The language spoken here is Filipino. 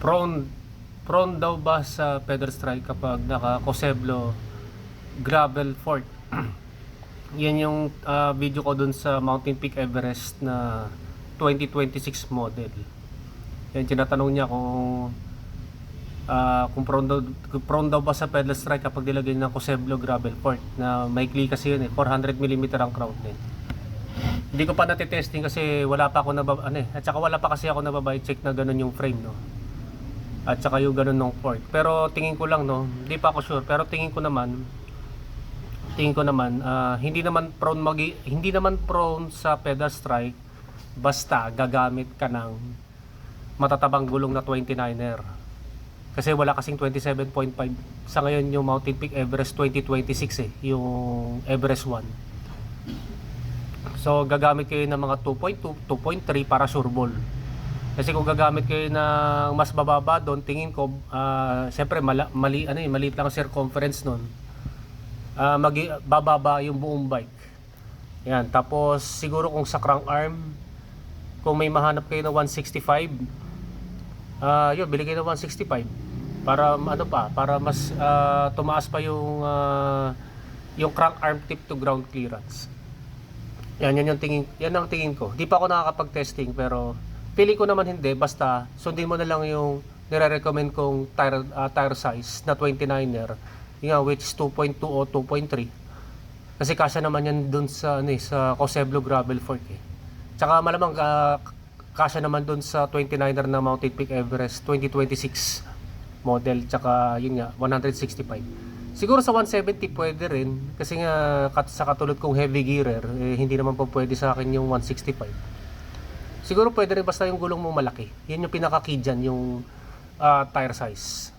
Prone prone daw ba sa pedal strike kapag naka Coseblo gravel fork? Yan yung video ko dun sa Mountain Peak Everest na 2026 model. Yan, tinatanong niya kung prone daw ba sa pedal strike kapag nilagay ng Coseblo gravel fork na maikli kasi yun 400mm ang crown net. Hindi ko pa natitesting kasi wala pa ako at saka wala pa kasi ako nababay check na ganun yung frame, no, at saka yung ganun ng fork. Pero tingin ko lang, no, hindi pa ako sure, pero tingin ko naman hindi naman prone sa pedal strike basta gagamit ka ng matatabang gulong na 29er. Kasi wala kasing 27.5 sa ngayon yung Mountain Peak Everest 2026 yung Everest 1. So gagamit kayo ng mga 2.2, 2.3 para sureball. Kasi kung gagamit kayo ng mas bababa doon, tingin ko syempre maliit lang ang circumference noon. Bababa yung buong bike. Yan, tapos siguro kung sa crank arm, kung may mahanap kayo na 165, yun, bili kayo ng 165 para para mas tumaas pa yung crank arm tip to ground clearance. Yan ang tingin ko. Di pa ako nakakapag-testing pero feeling ko naman hindi, basta sundin mo na lang yung nire-recommend kong tire size na 29er, which is 2.2 o 2.3. Kasi kasya naman yan dun sa Coseblo gravel fork eh. Tsaka malamang kasya naman dun sa 29er na Mountain Peak Everest 2026 model, tsaka yun nga 165. Siguro sa 170 pwede rin kasi nga sa katulad kong heavy gearer hindi naman po pwede sa akin yung 165. Siguro pwede rin basta yung gulong mo malaki. Yan yung pinaka-key dyan, yung tire size.